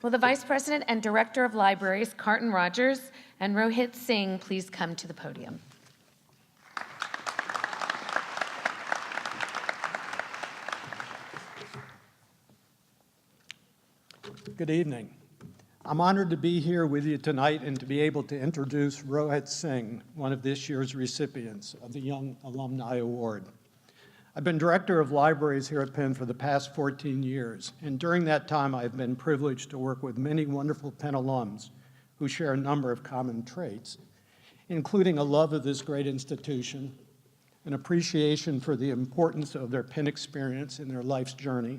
Will the Vice President and Director of Libraries, Carton Rogers, and Rohit Singh please come to the podium? Good evening. I'm honored to be here with you tonight and to be able to introduce Rohit Singh, one of this year's recipients of the Young Alumni Award. I've been Director of Libraries here at Penn for the past 14 years, and during that time I've been privileged to work with many wonderful Penn alums who share a number of common traits, including a love of this great institution, an appreciation for the importance of their Penn experience in their life's journey,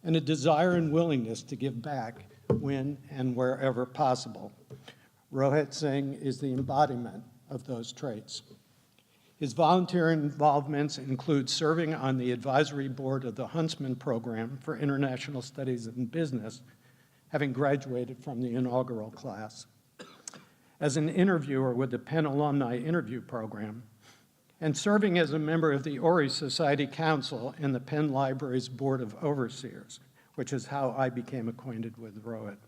and a desire and willingness to give back when and wherever possible. Rohit Singh is the embodiment of those traits. His volunteer involvements include serving on the advisory board of the Huntsman Program for International Studies in Business, having graduated from the inaugural class, as an interviewer with the Penn Alumni Interview Program, and serving as a member of the Ori Society Council and the Penn Library's Board of Overseers, which is how I became acquainted with Rohit.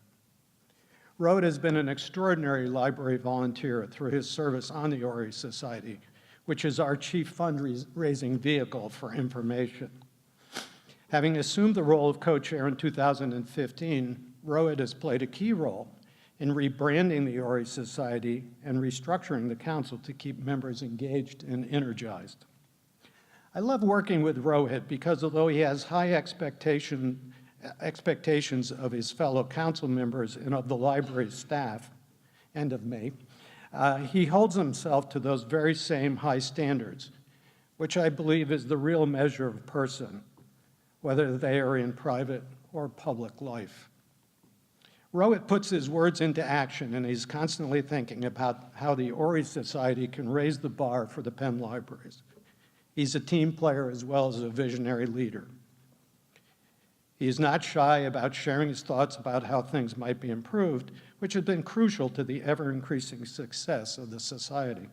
Rohit has been an extraordinary library volunteer through his service on the Ori Society, which is our chief fundraising vehicle for information. Having assumed the role of co-chair in 2015, Rohit has played a key role in rebranding the Ori Society and restructuring the council to keep members engaged and energized. I love working with Rohit because although he has high expectations of his fellow council members and of the library's staff, and of me, he holds himself to those very same high standards, which I believe is the real measure of a person, whether they are in private or public life. Rohit puts his words into action, and he's constantly thinking about how the Ori Society can raise the bar for the Penn Libraries. He's a team player as well as a visionary leader. He is not shy about sharing his thoughts about how things might be improved, which has been crucial to the ever-increasing success of the Society.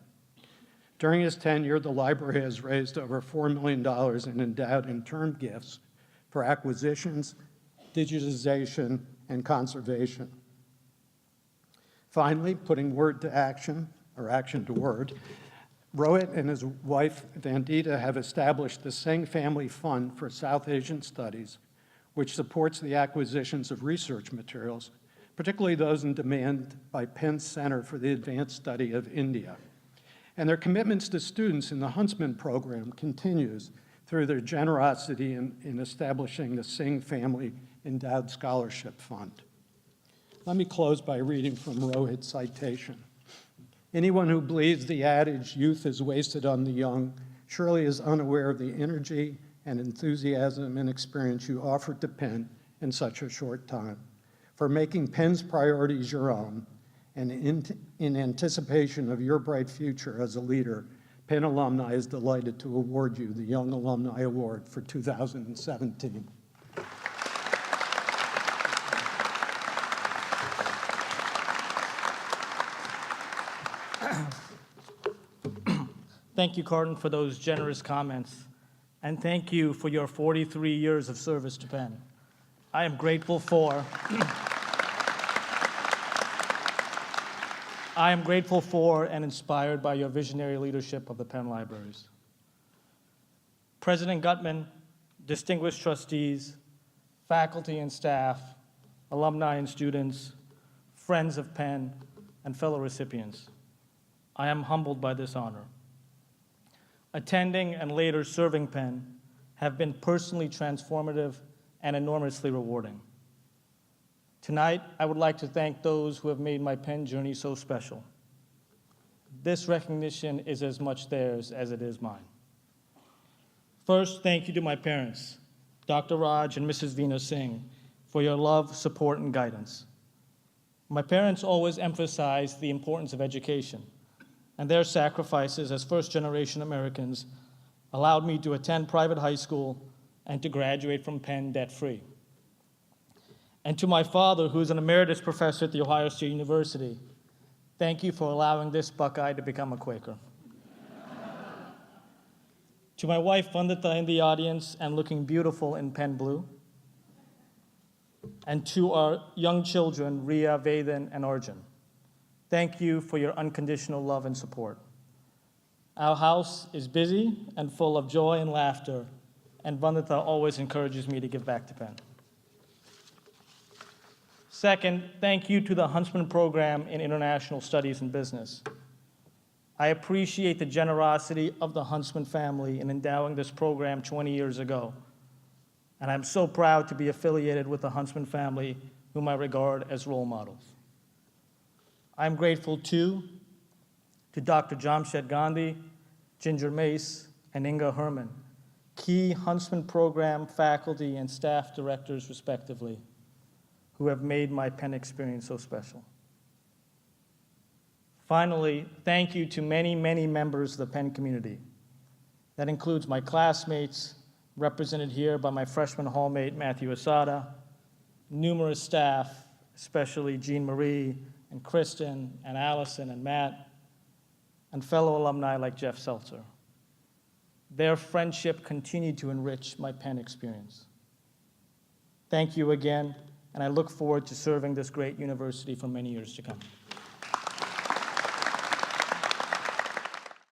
During his tenure, the library has raised over $4 million in endowed and term gifts for acquisitions, digitization, and conservation. Finally, putting word to action, or action to word, Rohit and his wife, Vandita, have established the Singh Family Fund for South Asian Studies, which supports the acquisitions of research materials, particularly those in demand by Penn's Center for the Advanced Study of India. And their commitments to students in the Huntsman program continues through their generosity in establishing the Singh Family Endowed Scholarship Fund. Let me close by reading from Rohit's citation. Anyone who believes the adage, youth is wasted on the young, surely is unaware of the energy and enthusiasm and experience you offered to Penn in such a short time. For making Penn's priorities your own, and in anticipation of your bright future as a leader, Penn Alumni is delighted to award you the Young Alumni Award for 2017. Thank you, Carton, for those generous comments. And thank you for your 43 years of service to Penn. I am grateful for and inspired by your visionary leadership of the Penn Libraries. President Gutman, distinguished trustees, faculty and staff, alumni and students, friends of Penn, and fellow recipients, I am humbled by this honor. Attending and later serving Penn have been personally transformative and enormously rewarding. Tonight, I would like to thank those who have made my Penn journey so special. This recognition is as much theirs as it is mine. First, thank you to my parents, Dr. Raj and Mrs. Veena Singh, for your love, support, and guidance. My parents always emphasized the importance of education, and their sacrifices as first-generation Americans allowed me to attend private high school and to graduate from Penn debt-free. And to my father, who is an emeritus professor at The Ohio State University, thank you for allowing this Buckeye to become a Quaker. To my wife, Vandita, in the audience and looking beautiful in Penn blue, And to our young children, Ria, Vedhan, and Arjun, thank you for your unconditional love and support. Our house is busy and full of joy and laughter, and Vandita always encourages me to give back to Penn. Second, thank you to the Huntsman Program in International Studies and Business. I appreciate the generosity of the Huntsman family in endowing this program 20 years ago, and I'm so proud to be affiliated with the Huntsman family, whom I regard as role models. I'm grateful, too, to Dr. Jamshed Gandhi, Ginger Mace, and Inga Herman, key Huntsman Program faculty and staff directors, respectively, who have made my Penn experience so special. Finally, thank you to many, many members of the Penn community. That includes my classmates, represented here by my freshman hallmate, Matthew Asada, numerous staff, especially Jean Marie and Kristen and Allison and Matt, and fellow alumni like Jeff Seltzer. Their friendship continued to enrich my Penn experience. Thank you again, and I look forward to serving this great university for many years to come.